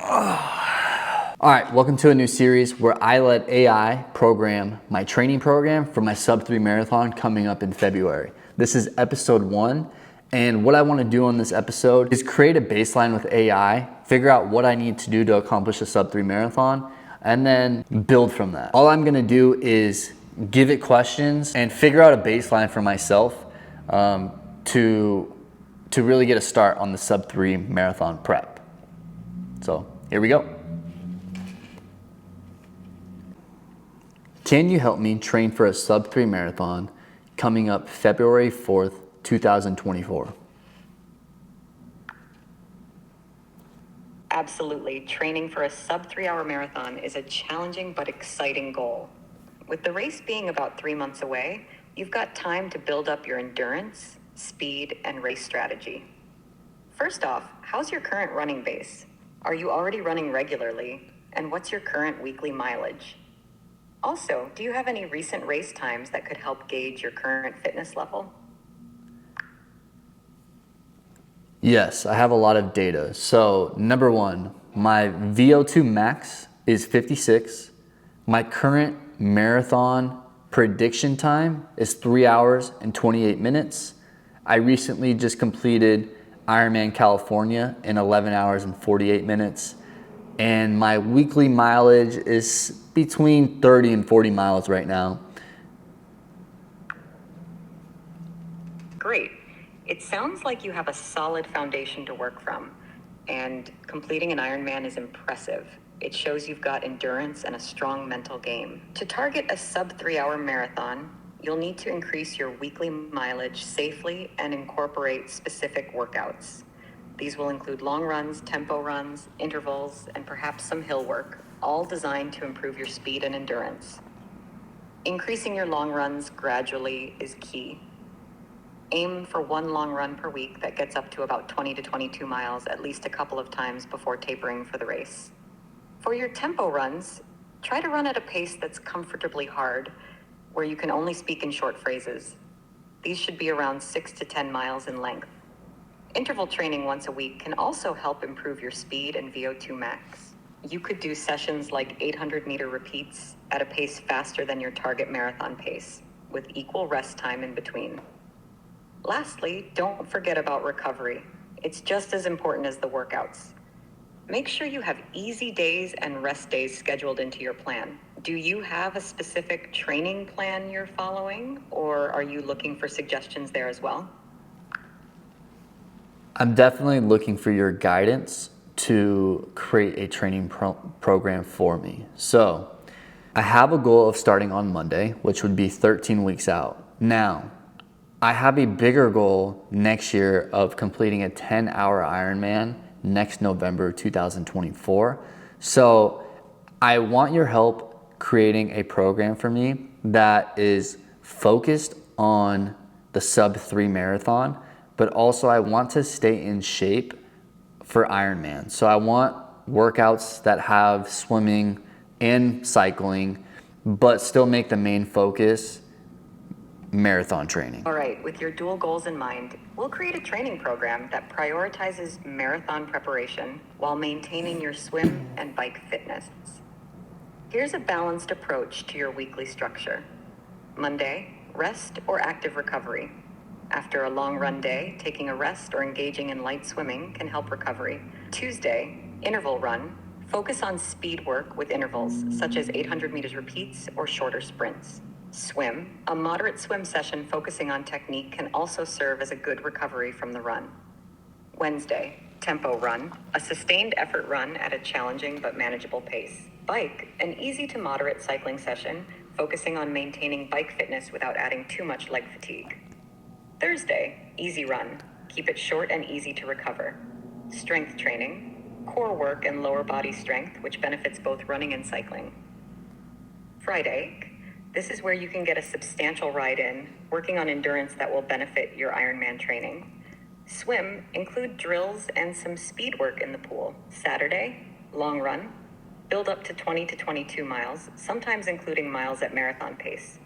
All right, welcome to a new series where I let AI program my training program for my sub-3 marathon coming up in February. This is episode 1, and what I want to do on this episode is create a baseline with AI, figure out what I need to do to accomplish a sub-3 marathon, and then build from that. All I'm going to do is give it questions and figure out a baseline for myself to really get a start on the sub-3 marathon prep. So here we go. Can you help me train for a sub-3 marathon coming up February 4th, 2024? Absolutely. Training for a sub-3 hour marathon is a challenging but exciting goal. With the race being about 3 months away, you've got time to build up your endurance, speed, and race strategy. First off, how's your current running base? Are you already running regularly? And what's your current weekly mileage? Also, do you have any recent race times that could help gauge your current fitness level? Yes, I have a lot of data. So number 1, my VO2 max is 56. My current marathon prediction time is 3 hours and 28 minutes. I recently just completed Ironman California in 11 hours and 48 minutes. And my weekly mileage is between 30 and 40 miles right now. Great. It sounds like you have a solid foundation to work from, and completing an Ironman is impressive. It shows you've got endurance and a strong mental game. To target a sub-3 hour marathon, you'll need to increase your weekly mileage safely and incorporate specific workouts. These will include long runs, tempo runs, intervals, and perhaps some hill work, all designed to improve your speed and endurance. Increasing your long runs gradually is key. Aim for 1 long run per week that gets up to about 20 to 22 miles at least a couple of times before tapering for the race. For your tempo runs, try to run at a pace that's comfortably hard, where you can only speak in short phrases. These should be around 6 to 10 miles in length. Interval training once a week can also help improve your speed and VO2 max. You could do sessions like 800-meter repeats at a pace faster than your target marathon pace, with equal rest time in between. Lastly, don't forget about recovery. It's just as important as the workouts. Make sure you have easy days and rest days scheduled into your plan. Do you have a specific training plan you're following, or are you looking for suggestions there as well? I'm definitely looking for your guidance to create a training program for me. So I have a goal of starting on Monday, which would be 13 weeks out. Now, I have a bigger goal next year of completing a 10-hour Ironman next November 2024. So I want your help creating a program for me that is focused on the sub-3 marathon, but also I want to stay in shape for Ironman. So I want workouts that have swimming and cycling, but still make the main focus marathon training. All right, with your dual goals in mind, we'll create a training program that prioritizes marathon preparation while maintaining your swim and bike fitness. Here's a balanced approach to your weekly structure. Monday, rest or active recovery. After a long run day, taking a rest or engaging in light swimming can help recovery. Tuesday, interval run. Focus on speed work with intervals, such as 800 meters repeats or shorter sprints. Swim. A moderate swim session focusing on technique can also serve as a good recovery from the run. Wednesday, tempo run. A sustained effort run at a challenging but manageable pace. Bike. An easy to moderate cycling session focusing on maintaining bike fitness without adding too much leg fatigue. Thursday, easy run. Keep it short and easy to recover. Strength training, core work and lower body strength, which benefits both running and cycling. Friday, this is where you can get a substantial ride in, working on endurance that will benefit your Ironman training. Swim, include drills and some speed work in the pool. Saturday, long run. Build up to 20 to 22 miles, sometimes including miles at marathon pace.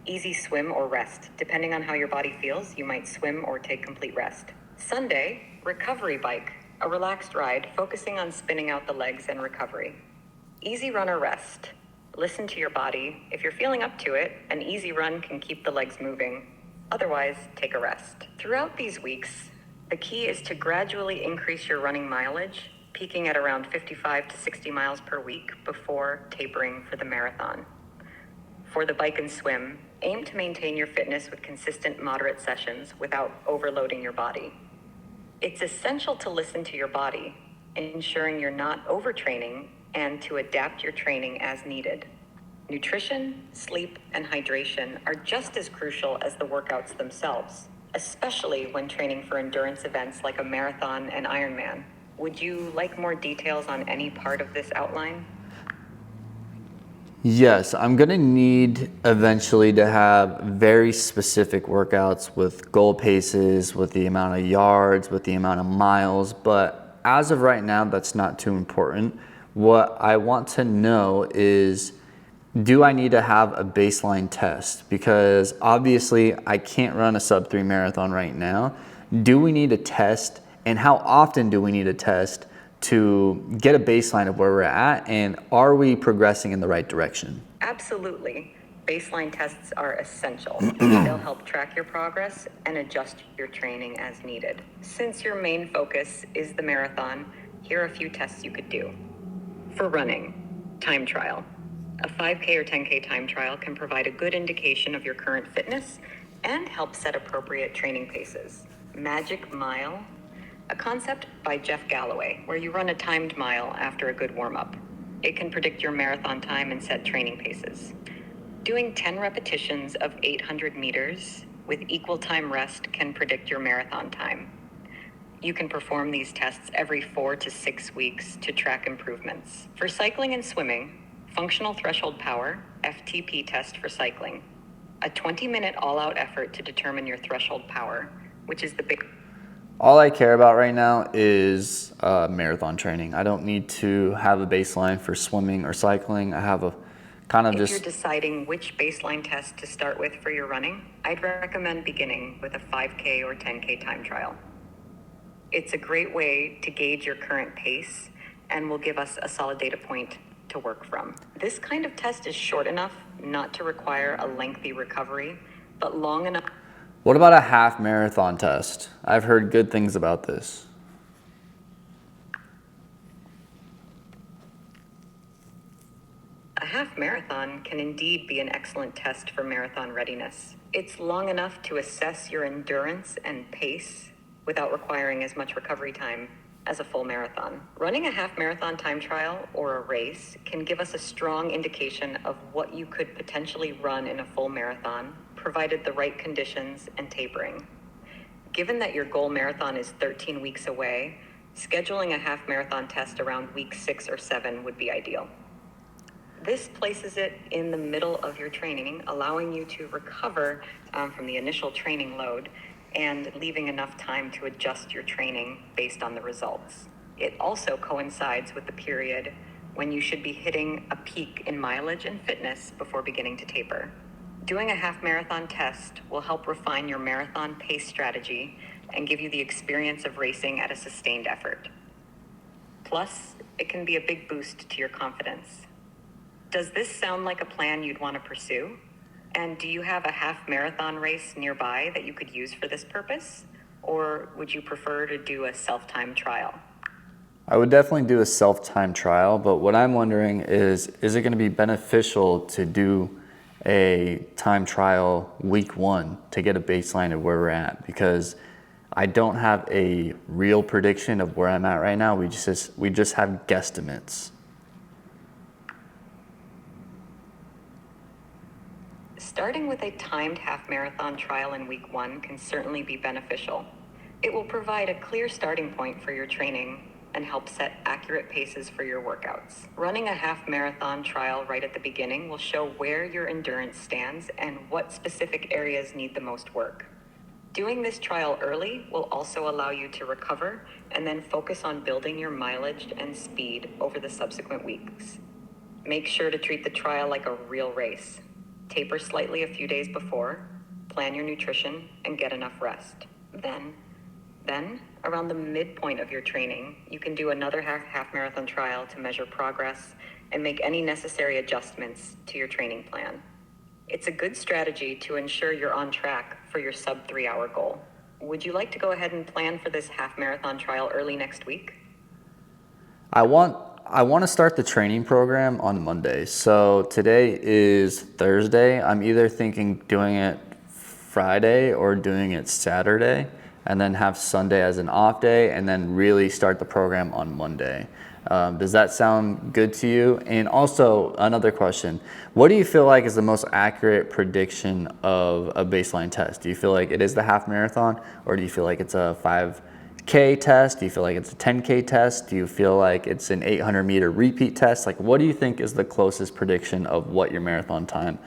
Easy swim or rest. Depending on how your body feels, you might swim or take complete rest. Sunday, recovery bike. A relaxed ride, focusing on spinning out the legs and recovery. Easy run or rest. Listen to your body. If you're feeling up to it, an easy run can keep the legs moving. Otherwise, take a rest. Throughout these weeks, the key is to gradually increase your running mileage, peaking at around 55 to 60 miles per week before tapering for the marathon. For the bike and swim, aim to maintain your fitness with consistent moderate sessions without overloading your body. It's essential to listen to your body, ensuring you're not overtraining and to adapt your training as needed. Nutrition, sleep, and hydration are just as crucial as the workouts themselves, especially when training for endurance events like a marathon and Ironman. Would you like more details on any part of this outline? Yes, I'm gonna need eventually to have very specific workouts with goal paces, with the amount of yards, with the amount of miles, but as of right now, that's not too important. What I want to know is, do I need to have a baseline test? Because obviously I can't run a sub-3 marathon right now. Do we need a test, and how often do we need a test to get a baseline of where we're at, and are we progressing in the right direction? Absolutely. Baseline tests are essential. They'll help track your progress and adjust your training as needed. Since your main focus is the marathon, here are a few tests you could do. For running, time trial. A 5K or 10K time trial can provide a good indication of your current fitness and help set appropriate training paces. Magic Mile, a concept by Jeff Galloway, where you run a timed mile after a good warm-up. It can predict your marathon time and set training paces. Doing 10 repetitions of 800 meters with equal time rest can predict your marathon time. You can perform these tests every 4 to 6 weeks to track improvements. For cycling and swimming, Functional Threshold Power, FTP test for cycling. A 20-minute all-out effort to determine your threshold power, which is the big... All I care about right now is marathon training. I don't need to have a baseline for swimming or cycling. I have a kind of If just... you're deciding which baseline test to start with for your running, I'd recommend beginning with a 5K or 10K time trial. It's a great way to gauge your current pace and will give us a solid data point to work from. This kind of test is short enough not to require a lengthy recovery, but long enough. What about a half marathon test? I've heard good things about this. A half marathon can indeed be an excellent test for marathon readiness. It's long enough to assess your endurance and pace without requiring as much recovery time as a full marathon. Running a half marathon time trial or a race can give us a strong indication of what you could potentially run in a full marathon, provided the right conditions and tapering. Given that your goal marathon is 13 weeks away, scheduling a half marathon test around week 6 or 7 would be ideal. This places it in the middle of your training, allowing you to recover from the initial training load and leaving enough time to adjust your training based on the results. It also coincides with the period when you should be hitting a peak in mileage and fitness before beginning to taper. Doing a half marathon test will help refine your marathon pace strategy and give you the experience of racing at a sustained effort. Plus, it can be a big boost to your confidence. Does this sound like a plan you'd want to pursue? And do you have a half marathon race nearby that you could use for this purpose? Or would you prefer to do a self-time trial? I would definitely do a self-time trial, but what I'm wondering is it going to be beneficial to do a time trial week 1 to get a baseline of where we're at? Because I don't have a real prediction of where I'm at right now. We just have guesstimates. Starting with a timed half marathon trial in week 1 can certainly be beneficial. It will provide a clear starting point for your training and help set accurate paces for your workouts. Running a half marathon trial right at the beginning will show where your endurance stands and what specific areas need the most work. Doing this trial early will also allow you to recover and then focus on building your mileage and speed over the subsequent weeks. Make sure to treat the trial like a real race. Taper slightly a few days before, plan your nutrition, and get enough rest. Then, Around the midpoint of your training, you can do another half marathon trial to measure progress and make any necessary adjustments to your training plan. It's a good strategy to ensure you're on track for your sub 3 hour goal. Would you like to go ahead and plan for this half marathon trial early next week? I want to start the training program on Monday. So today is Thursday. I'm either thinking doing it Friday or doing it Saturday, and then have Sunday as an off day, and then really start the program on Monday. Does that sound good to you? And also another question, what do you feel like is the most accurate prediction of a baseline test? Do you feel like it is the half marathon, or do you feel like it's a 5K test? Do you feel like it's a 10K test? Do you feel like it's an 800-meter repeat test? Like, what do you think is the closest prediction of what your marathon time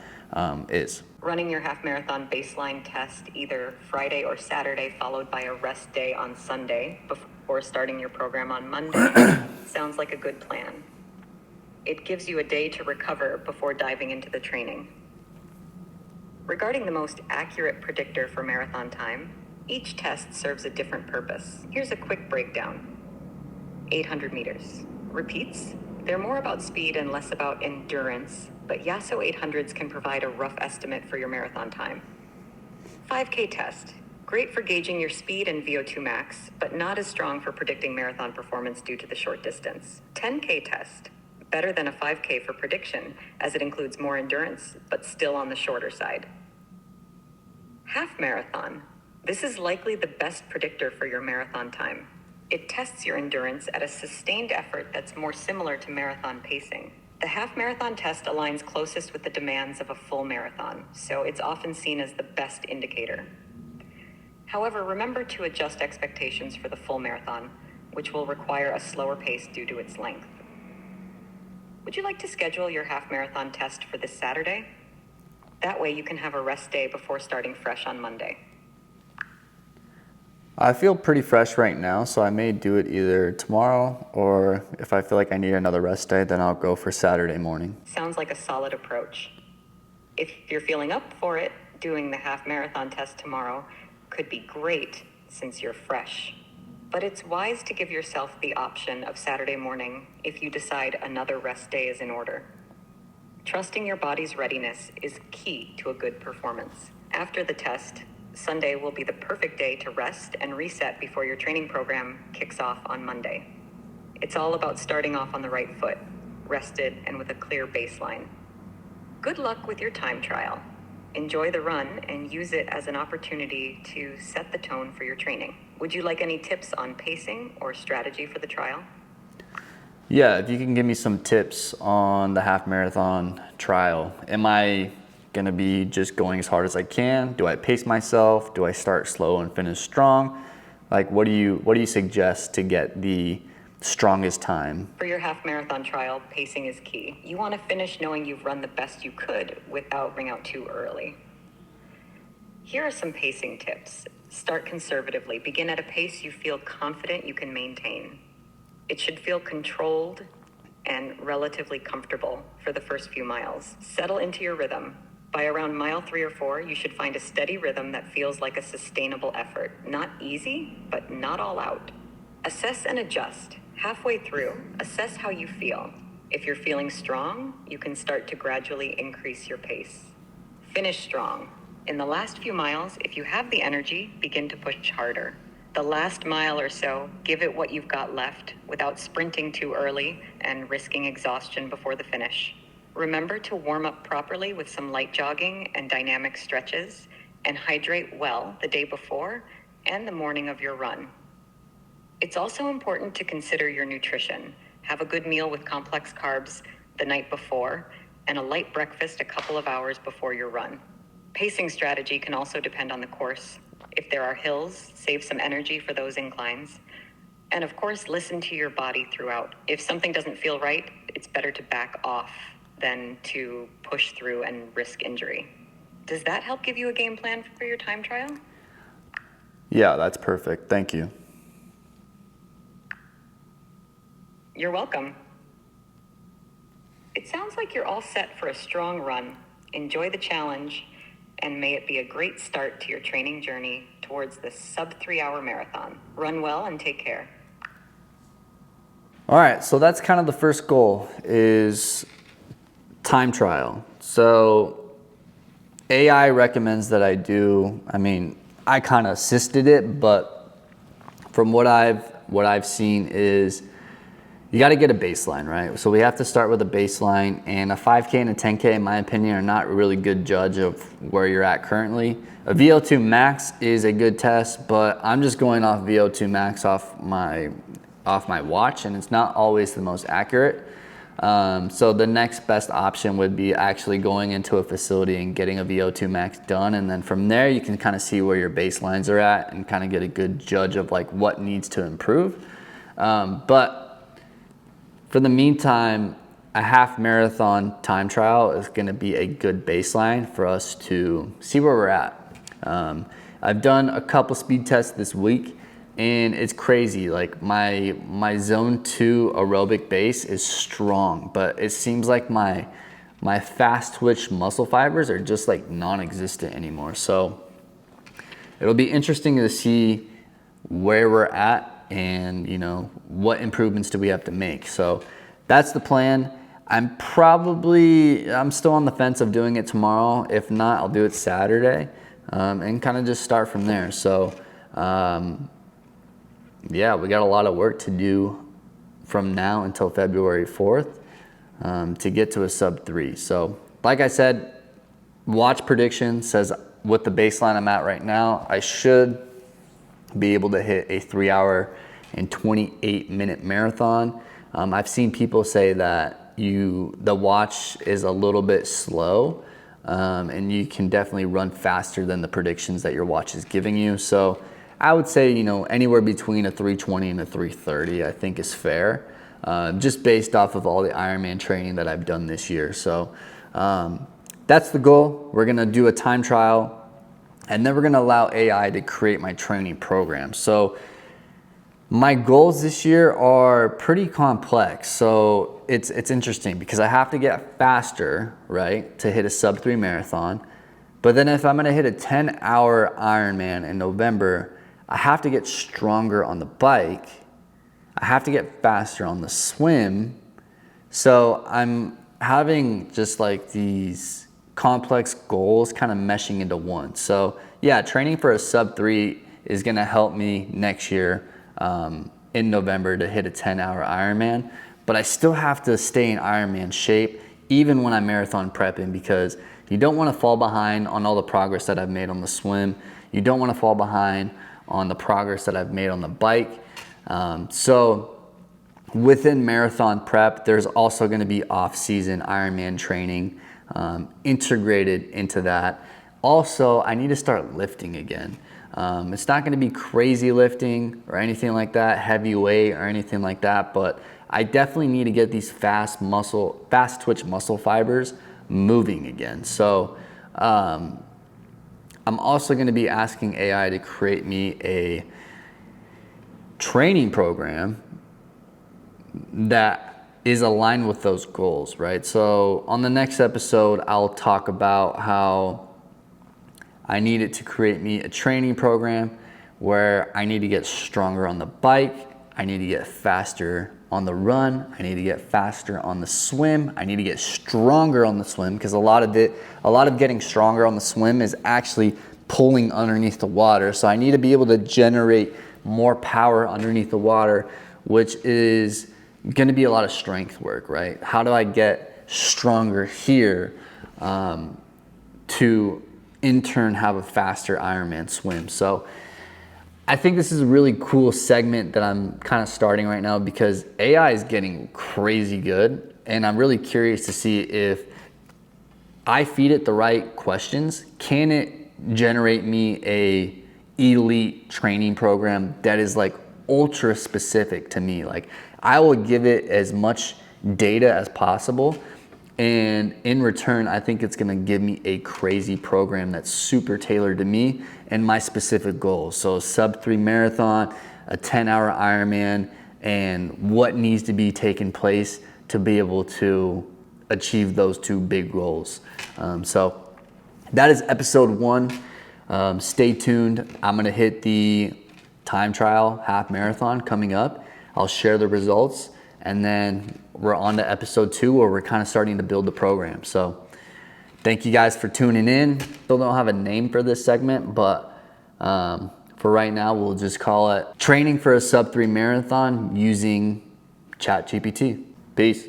is? Running your half marathon baseline test either Friday or Saturday, followed by a rest day on Sunday before starting your program on Monday, sounds like a good plan. It gives you a day to recover before diving into the training. Regarding the most accurate predictor for marathon time, each test serves a different purpose. Here's a quick breakdown. 800 meters. Repeats? They're more about speed and less about endurance, but Yasso 800s can provide a rough estimate for your marathon time. 5K test. Great for gauging your speed and VO2 max, but not as strong for predicting marathon performance due to the short distance. 10K test. Better than a 5K for prediction, as it includes more endurance, but still on the shorter side. Half marathon. This is likely the best predictor for your marathon time. It tests your endurance at a sustained effort that's more similar to marathon pacing. The half marathon test aligns closest with the demands of a full marathon, so it's often seen as the best indicator. However, remember to adjust expectations for the full marathon, which will require a slower pace due to its length. Would you like to schedule your half marathon test for this Saturday? That way you can have a rest day before starting fresh on Monday. I feel pretty fresh right now, so I may do it either tomorrow, or if I feel like I need another rest day, then I'll go for Saturday morning. Sounds like a solid approach. If you're feeling up for it, doing the half marathon test tomorrow could be great since you're fresh. But it's wise to give yourself the option of Saturday morning if you decide another rest day is in order. Trusting your body's readiness is key to a good performance. After the test, Sunday will be the perfect day to rest and reset before your training program kicks off on Monday. It's all about starting off on the right foot, rested and with a clear baseline. Good luck with your time trial. Enjoy the run and use it as an opportunity to set the tone for your training. Would you like any tips on pacing or strategy for the trial? Yeah, if you can give me some tips on the half marathon trial. Am I gonna be just going as hard as I can? Do I pace myself? Do I start slow and finish strong? Like, what do you suggest to get the strongest time? For your half marathon trial, pacing is key. You want to finish knowing you've run the best you could without running out too early. Here are some pacing tips. Start conservatively. Begin at a pace you feel confident you can maintain. It should feel controlled and relatively comfortable for the first few miles. Settle into your rhythm. By around mile 3 or 4, you should find a steady rhythm that feels like a sustainable effort. Not easy, but not all out. Assess and adjust. Halfway through, assess how you feel. If you're feeling strong, you can start to gradually increase your pace. Finish strong. In the last few miles, if you have the energy, begin to push harder. The last mile or so, give it what you've got left without sprinting too early and risking exhaustion before the finish. Remember to warm up properly with some light jogging and dynamic stretches, and hydrate well the day before and the morning of your run. It's also important to consider your nutrition. Have a good meal with complex carbs the night before and a light breakfast a couple of hours before your run. Pacing strategy can also depend on the course. If there are hills, save some energy for those inclines. And of course, listen to your body throughout. If something doesn't feel right, it's better to back off than to push through and risk injury. Does that help give you a game plan for your time trial? Yeah, that's perfect. Thank you. You're welcome. It sounds like you're all set for a strong run. Enjoy the challenge And may it be a great start to your training journey towards the sub 3 hour marathon. Run well and take care. All right, so that's kind of the first goal, is time trial. So AI recommends that I do, I kind of assisted it, but from what I've seen is you got to get a baseline, right? So we have to start with a baseline, and a 5K and a 10K, in my opinion, are not a really good judge of where you're at currently. A VO2 max is a good test, but I'm just going off VO2 max off my watch, and it's not always the most accurate. So the next best option would be actually going into a facility and getting a VO2 max done, and then from there you can kind of see where your baselines are at and kind of get a good judge of like what needs to improve. But for the meantime, a half marathon time trial is going to be a good baseline for us to see where we're at. I've done a couple speed tests this week, and it's crazy. Like my zone 2 aerobic base is strong, but it seems like my fast twitch muscle fibers are just like non-existent anymore. So it'll be interesting to see where we're at and what improvements do we have to make. So that's the plan. I'm still on the fence of doing it tomorrow. If not, I'll do it Saturday, and kind of just start from there. So yeah, we got a lot of work to do from now until February 4th to get to a sub 3. So like I said, watch prediction says with the baseline I'm at right now, I should be able to hit a 3 hour and 28 minute marathon. I've seen people say that the watch is a little bit slow, and you can definitely run faster than the predictions that your watch is giving you. So I would say, anywhere between a 320 and a 330, I think is fair, just based off of all the Ironman training that I've done this year. So that's the goal. We're gonna do a time trial, and then we're gonna allow AI to create my training program. So my goals this year are pretty complex. So it's interesting because I have to get faster, right, to hit a sub 3 marathon. But then if I'm gonna hit a 10-hour Ironman in November, I have to get stronger on the bike. I have to get faster on the swim. So I'm having just like these complex goals kind of meshing into one. So yeah, training for a sub 3 is gonna help me next year in November to hit a 10-hour Ironman, but I still have to stay in Ironman shape even when I'm marathon prepping, because you don't want to fall behind on all the progress that I've made on the swim. You don't want to fall behind on the progress that I've made on the bike. So within marathon prep, there's also going to be off-season Ironman training integrated into that. Also, I need to start lifting again. It's not going to be crazy lifting or anything like that, heavy weight or anything like that, but I definitely need to get these fast twitch muscle fibers moving again. So I'm also going to be asking AI to create me a training program that is aligned with those goals, right? So on the next episode, I'll talk about how I need it to create me a training program where I need to get stronger on the bike, I need to get faster on the run, I need to get faster on the swim, I need to get stronger on the swim, because a lot of getting stronger on the swim is actually pulling underneath the water. So I need to be able to generate more power underneath the water, which is going to be a lot of strength work, right? How do I get stronger here to in turn have a faster Ironman swim? So I think this is a really cool segment that I'm kind of starting right now, because AI is getting crazy good, and I'm really curious to see if I feed it the right questions, can it generate me a elite training program that is like ultra specific to me. Like I will give it as much data as possible, and in return, I think it's gonna give me a crazy program that's super tailored to me and my specific goals. So a sub 3 marathon, a 10-hour Ironman, and what needs to be taken place to be able to achieve those two big goals. So that is episode 1. Stay tuned. I'm gonna hit the time trial half marathon coming up. I'll share the results, and then we're on to episode 2 where we're kind of starting to build the program. So thank you guys for tuning in. Still don't have a name for this segment, but for right now, we'll just call it Training for a Sub 3 Marathon using Chatgpt. Peace.